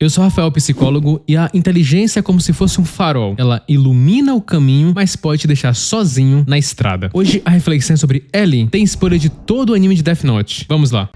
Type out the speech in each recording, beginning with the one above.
Eu sou Rafael, psicólogo, e a inteligência é como se fosse um farol. Ela ilumina o caminho, mas pode te deixar sozinho na estrada. Hoje a reflexão sobre Ellie tem spoiler de todo o anime de Death Note. Vamos lá.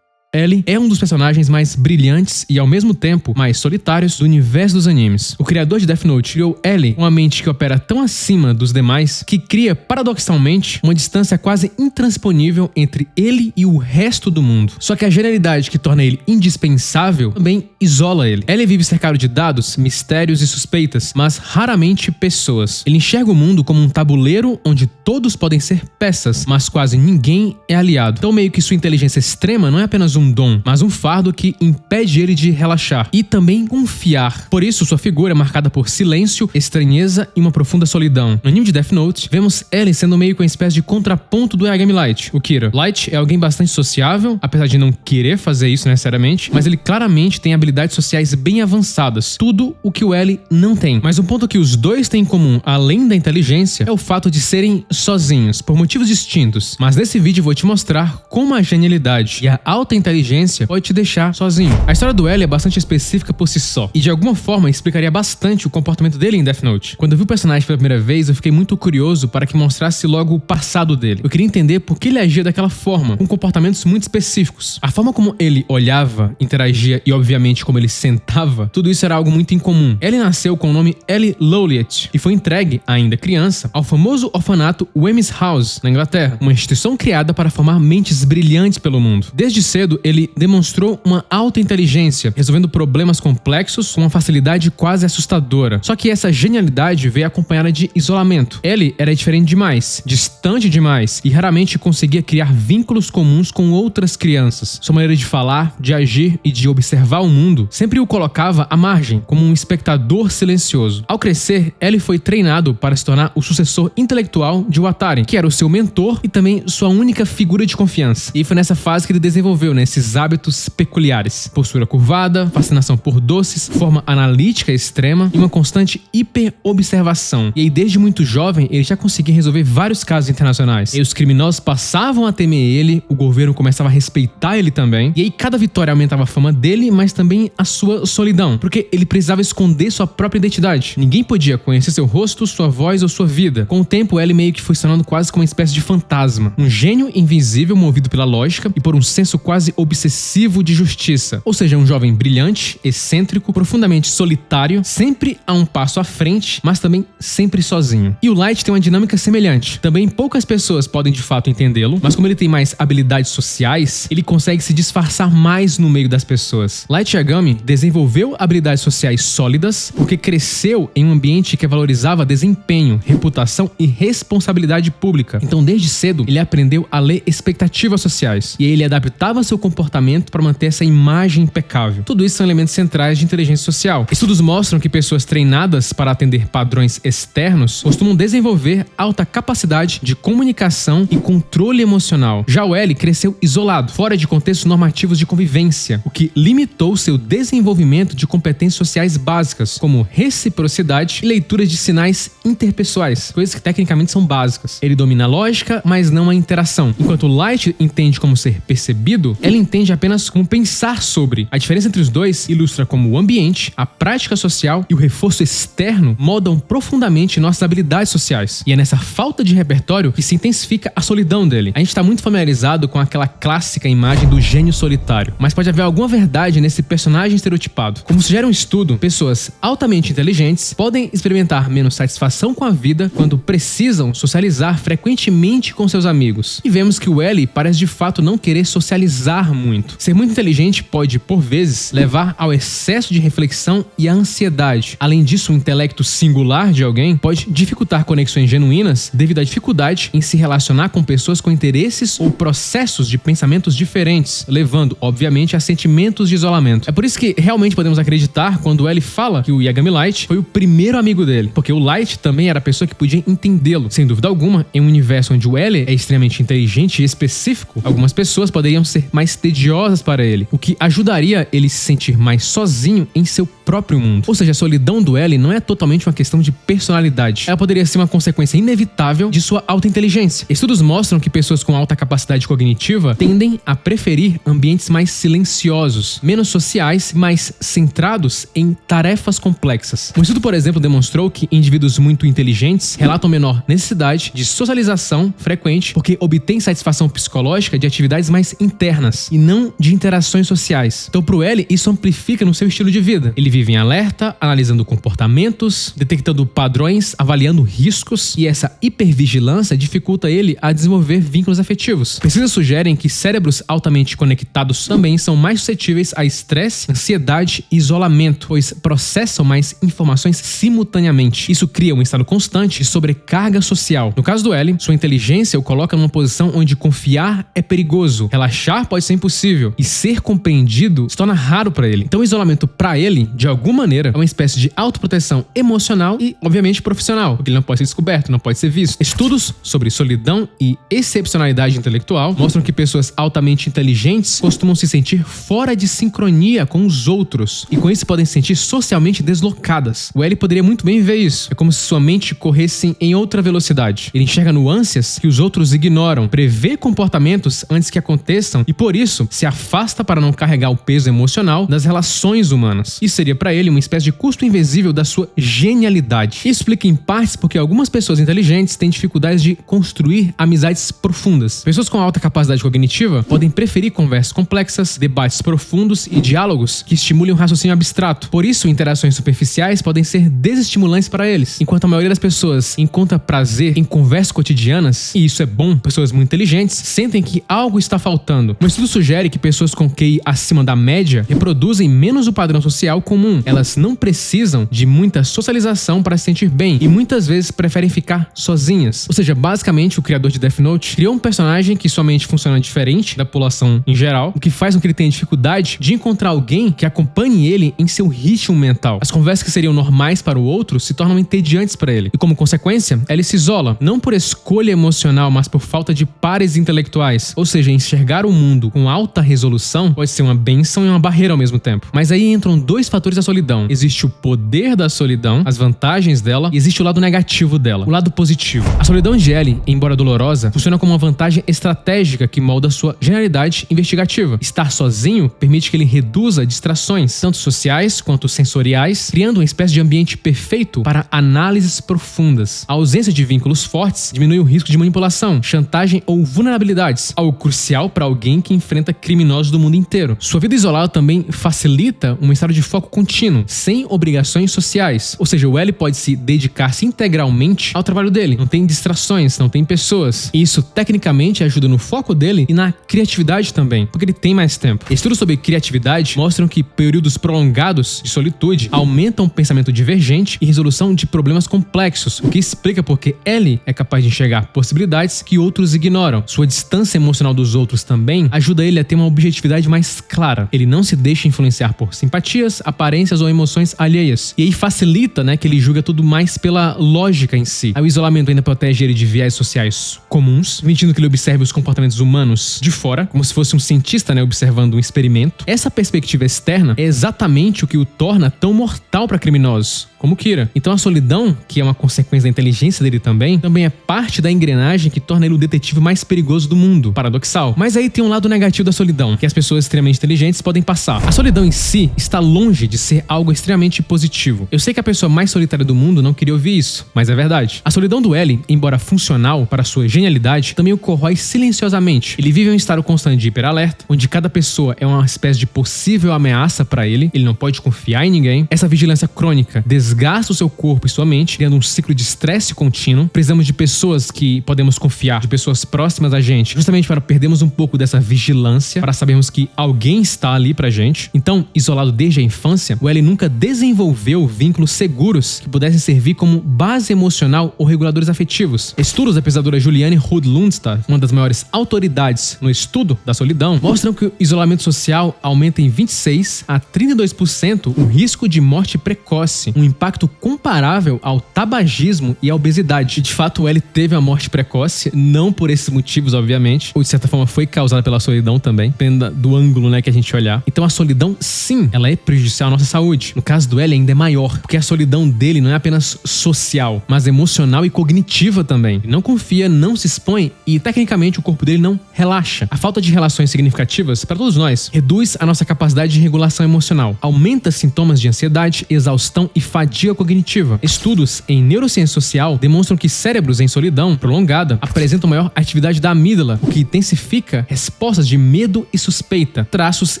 Ellie é um dos personagens mais brilhantes e, ao mesmo tempo, mais solitários do universo dos animes. O criador de Death Note criou Ellie com uma mente que opera tão acima dos demais que cria, paradoxalmente, uma distância quase intransponível entre ele e o resto do mundo. Só que a genialidade que torna ele indispensável também isola ele. Ellie vive cercado de dados, mistérios e suspeitas, mas raramente pessoas. Ele enxerga o mundo como um tabuleiro onde todos podem ser peças, mas quase ninguém é aliado. Então, meio que sua inteligência extrema não é apenas um dom, mas um fardo que impede ele de relaxar e também confiar. Por isso, sua figura é marcada por silêncio, estranheza e uma profunda solidão. No anime de Death Note, vemos Ellie sendo meio que uma espécie de contraponto do Yagami Light, o Kira. Light é alguém bastante sociável, apesar de não querer fazer isso necessariamente, mas ele claramente tem habilidades sociais bem avançadas, tudo o que o Ellie não tem. Mas um ponto que os dois têm em comum, além da inteligência, é o fato de serem sozinhos, por motivos distintos. Mas nesse vídeo eu vou te mostrar como a genialidade e a alta inteligência pode te deixar sozinho. A história do Ellie é bastante específica por si só, e de alguma forma explicaria bastante o comportamento dele em Death Note. Quando eu vi o personagem pela primeira vez, eu fiquei muito curioso para que mostrasse logo o passado dele. Eu queria entender por que ele agia daquela forma, com comportamentos muito específicos. A forma como ele olhava, interagia e obviamente como ele sentava, tudo isso era algo muito incomum. Ellie nasceu com o nome Ellie Lowliet e foi entregue, ainda criança, ao famoso orfanato Wemyss House, na Inglaterra, uma instituição criada para formar mentes brilhantes pelo mundo. Desde cedo, ele demonstrou uma alta inteligência, resolvendo problemas complexos com uma facilidade quase assustadora. Só que essa genialidade veio acompanhada de isolamento. Ellie era diferente demais, distante demais e raramente conseguia criar vínculos comuns com outras crianças. Sua maneira de falar, de agir e de observar o mundo sempre o colocava à margem, como um espectador silencioso. Ao crescer, Ellie foi treinado para se tornar o sucessor intelectual de Watari, que era o seu mentor e também sua única figura de confiança. E foi nessa fase que ele desenvolveu esses hábitos peculiares: postura curvada, fascinação por doces, forma analítica extrema e uma constante hiperobservação. E aí, desde muito jovem, ele já conseguia resolver vários casos internacionais. E os criminosos passavam a temer ele, o governo começava a respeitar ele também, e aí cada vitória aumentava a fama dele, mas também a sua solidão, porque ele precisava esconder sua própria identidade. Ninguém podia conhecer seu rosto, sua voz ou sua vida. Com o tempo, ele meio que foi se tornando quase como uma espécie de fantasma, um gênio invisível movido pela lógica e por um senso quase obsessivo de justiça. Ou seja, um jovem brilhante, excêntrico, profundamente solitário, sempre a um passo à frente, mas também sempre sozinho. E o Light tem uma dinâmica semelhante. Também poucas pessoas podem de fato entendê-lo, mas como ele tem mais habilidades sociais, ele consegue se disfarçar mais no meio das pessoas. Light Yagami desenvolveu habilidades sociais sólidas porque cresceu em um ambiente que valorizava desempenho, reputação e responsabilidade pública. Então, desde cedo, ele aprendeu a ler expectativas sociais e ele adaptava seu comportamento para manter essa imagem impecável. Tudo isso são elementos centrais de inteligência social. Estudos mostram que pessoas treinadas para atender padrões externos costumam desenvolver alta capacidade de comunicação e controle emocional. Já o Ellie cresceu isolado, fora de contextos normativos de convivência, o que limitou seu desenvolvimento de competências sociais básicas, como reciprocidade e leitura de sinais interpessoais, coisas que tecnicamente são básicas. Ele domina a lógica, mas não a interação. Enquanto o Light entende como ser percebido, ela entende apenas como pensar sobre. A diferença entre os dois ilustra como o ambiente, a prática social e o reforço externo moldam profundamente nossas habilidades sociais. E é nessa falta de repertório que se intensifica a solidão dele. A gente está muito familiarizado com aquela clássica imagem do gênio solitário, mas pode haver alguma verdade nesse personagem estereotipado. Como sugere um estudo, pessoas altamente inteligentes podem experimentar menos satisfação com a vida quando precisam socializar frequentemente com seus amigos. E vemos que o Ellie parece de fato não querer socializar muito. Ser muito inteligente pode, por vezes, levar ao excesso de reflexão e à ansiedade. Além disso, o intelecto singular de alguém pode dificultar conexões genuínas devido à dificuldade em se relacionar com pessoas com interesses ou processos de pensamentos diferentes, levando, obviamente, a sentimentos de isolamento. É por isso que realmente podemos acreditar quando o Ellie fala que o Yagami Light foi o primeiro amigo dele, porque o Light também era a pessoa que podia entendê-lo. Sem dúvida alguma, em um universo onde o Ellie é extremamente inteligente e específico, algumas pessoas poderiam ser mais tediosas para ele, o que ajudaria ele se sentir mais sozinho em seu próprio mundo. Ou seja, a solidão do L não é totalmente uma questão de personalidade. Ela poderia ser uma consequência inevitável de sua alta inteligência. Estudos mostram que pessoas com alta capacidade cognitiva tendem a preferir ambientes mais silenciosos, menos sociais, mais centrados em tarefas complexas. Um estudo, por exemplo, demonstrou que indivíduos muito inteligentes relatam menor necessidade de socialização frequente porque obtêm satisfação psicológica de atividades mais internas e não de interações sociais. Então, para o L, isso amplifica no seu estilo de vida. Ele vive em alerta, analisando comportamentos, detectando padrões, avaliando riscos, e essa hipervigilância dificulta ele a desenvolver vínculos afetivos. Pesquisas sugerem que cérebros altamente conectados também são mais suscetíveis a estresse, ansiedade e isolamento, pois processam mais informações simultaneamente. Isso cria um estado constante de sobrecarga social. No caso do L, sua inteligência o coloca numa posição onde confiar é perigoso, relaxar pode ser impossível e ser compreendido se torna raro para ele. Então o isolamento para ele, de alguma maneira, é uma espécie de autoproteção emocional e, obviamente, profissional, porque ele não pode ser descoberto, não pode ser visto. Estudos sobre solidão e excepcionalidade intelectual mostram que pessoas altamente inteligentes costumam se sentir fora de sincronia com os outros e com isso podem se sentir socialmente deslocadas. O L poderia muito bem ver isso. É como se sua mente corresse em outra velocidade. Ele enxerga nuances que os outros ignoram, prevê comportamentos antes que aconteçam e, por isso, se afasta para não carregar o peso emocional das relações humanas. Isso seria para ele uma espécie de custo invisível da sua genialidade. Isso explica em partes porque algumas pessoas inteligentes têm dificuldades de construir amizades profundas. Pessoas com alta capacidade cognitiva podem preferir conversas complexas, debates profundos e diálogos que estimulem o raciocínio abstrato. Por isso, interações superficiais podem ser desestimulantes para eles. Enquanto a maioria das pessoas encontra prazer em conversas cotidianas, e isso é bom, pessoas muito inteligentes sentem que algo está faltando. Um estudo sugere que pessoas com QI acima da média reproduzem menos o padrão social comum. Elas não precisam de muita socialização para se sentir bem e muitas vezes preferem ficar sozinhas. Ou seja, basicamente o criador de Death Note criou um personagem que sua mente funciona diferente da população em geral, o que faz com que ele tenha dificuldade de encontrar alguém que acompanhe ele em seu ritmo mental. As conversas que seriam normais para o outro se tornam entediantes para ele. E como consequência, ele se isola, não por escolha emocional, mas por falta de pares intelectuais. Ou seja, enxergar o mundo com alta resolução pode ser uma bênção e uma barreira ao mesmo tempo. Mas aí entram dois fatores da solidão. Existe o poder da solidão, as vantagens dela, e existe o lado negativo dela, o lado positivo. A solidão de L, embora dolorosa, funciona como uma vantagem estratégica que molda sua genialidade investigativa. Estar sozinho permite que ele reduza distrações, tanto sociais quanto sensoriais, criando uma espécie de ambiente perfeito para análises profundas. A ausência de vínculos fortes diminui o risco de manipulação, chantagem ou vulnerabilidades, algo crucial para alguém que enfrenta criminosos do mundo inteiro. Sua vida isolada também facilita um estado de foco contínuo, sem obrigações sociais. Ou seja, o L pode se dedicar-se integralmente ao trabalho dele. Não tem distrações, não tem pessoas. E isso, tecnicamente, ajuda no foco dele e na criatividade também, porque ele tem mais tempo. Estudos sobre criatividade mostram que períodos prolongados de solitude aumentam o pensamento divergente e resolução de problemas complexos, o que explica porque L é capaz de enxergar possibilidades que outros ignoram. Sua distância emocional dos outros também ajuda ele a ter uma objetividade mais clara. Ele não se deixa influenciar por simpatias, aparências ou emoções alheias. E aí facilita, que ele julga tudo mais pela lógica em si. Aí o isolamento ainda protege ele de viés sociais comuns, permitindo que ele observe os comportamentos humanos de fora, como se fosse um cientista, observando um experimento. Essa perspectiva externa é exatamente o que o torna tão mortal para criminosos, como Kira. Então a solidão, que é uma consequência da inteligência dele também é parte da engrenagem que torna ele o detetive mais perigoso do mundo. Paradoxal. Mas aí tem um lado negativo da solidão, que as pessoas extremamente inteligentes podem passar. A solidão em si está longe de ser algo extremamente positivo. Eu sei que a pessoa mais solitária do mundo não queria ouvir isso, mas é verdade. A solidão do L, embora funcional para sua genialidade, também o corrói silenciosamente. Ele vive em um estado constante de hiperalerta, onde cada pessoa é uma espécie de possível ameaça para ele. Ele não pode confiar em ninguém. Essa vigilância crônica desgasta o seu corpo e sua mente, criando um ciclo de estresse contínuo. Precisamos de pessoas que podemos confiar, de pessoas próximas a gente, justamente para perdermos um pouco dessa vigilância, para sabermos que alguém está ali pra gente. Então, isolado desde a infância, o L nunca desenvolveu vínculos seguros que pudessem servir como base emocional ou reguladores afetivos. Estudos da pesquisadora Juliane Hood-Lundstad, uma das maiores autoridades no estudo da solidão, mostram que o isolamento social aumenta em 26 a 32% o risco de morte precoce, um impacto comparável ao tabagismo e à obesidade. E de fato, o L teve a morte precoce, não por esses motivos, obviamente, ou de certa forma foi causada pela solidão, solidão também, dependendo do ângulo, né, que a gente olhar. Então a solidão, sim, ela é prejudicial à nossa saúde. No caso do L ainda é maior, porque a solidão dele não é apenas social, mas emocional e cognitiva também. Ele não confia, não se expõe e, tecnicamente, o corpo dele não relaxa. A falta de relações significativas, para todos nós, reduz a nossa capacidade de regulação emocional, aumenta sintomas de ansiedade, exaustão e fadiga cognitiva. Estudos em neurociência social demonstram que cérebros em solidão prolongada apresentam maior atividade da amígdala, o que intensifica respostas de medo e suspeita, traços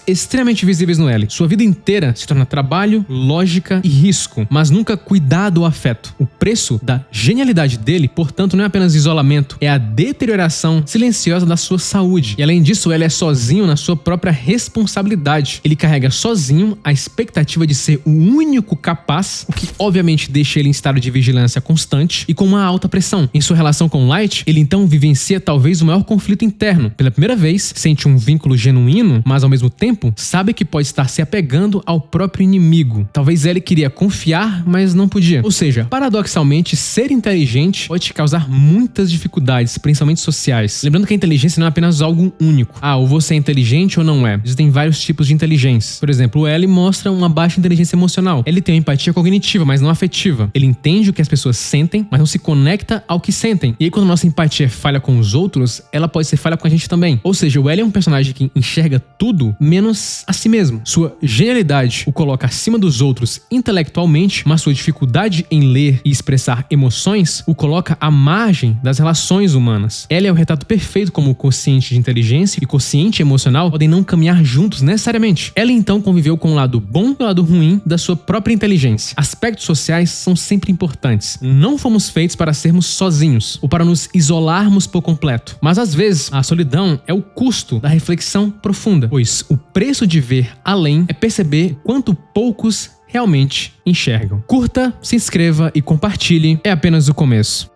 extremamente visíveis no L. Sua vida inteira se torna trabalho, lógica e risco, mas nunca cuidado ou afeto. O preço da genialidade dele, portanto, não é apenas isolamento, é a deterioração silenciosa da sua saúde. E além disso, ele é sozinho na sua própria responsabilidade. Ele carrega sozinho a expectativa de ser o único capaz, o que obviamente deixa ele em estado de vigilância constante e com uma alta pressão. Em sua relação com Light, ele então vivencia talvez o maior conflito interno. Pela primeira vez, sente um vínculo genuíno, mas ao mesmo tempo sabe que pode estar se apegando ao próprio inimigo. Talvez ele queria confiar, mas não podia. Ou seja, paradoxalmente, ser inteligente pode te causar muitas dificuldades, principalmente sociais. Lembrando que a inteligência não é apenas algo único. Ou você é inteligente ou não é. Existem vários tipos de inteligência. Por exemplo, o L mostra uma baixa inteligência emocional. Ele tem uma empatia cognitiva, mas não afetiva. Ele entende o que as pessoas sentem, mas não se conecta ao que sentem. E aí, quando nossa empatia é falha com os outros, ela pode ser falha com a gente também. Ou seja, o L é um personagem que enxerga tudo menos a si mesmo. Sua genialidade o coloca acima dos outros intelectualmente, mas sua dificuldade em ler e expressar emoções o coloca à margem das relações humanas. L é o retrato perfeito como o quociente de inteligência e quociente emocional podem não caminhar juntos necessariamente. Ela então conviveu com o lado bom e o lado ruim da sua própria inteligência. Aspectos sociais são sempre importantes. Não fomos feitos para sermos sozinhos ou para nos isolarmos por completo. Mas às vezes a solidão é o custo da reflexão profunda, pois o preço de ver além é perceber quanto poucos realmente enxergam. Curta, se inscreva e compartilhe. É apenas o começo.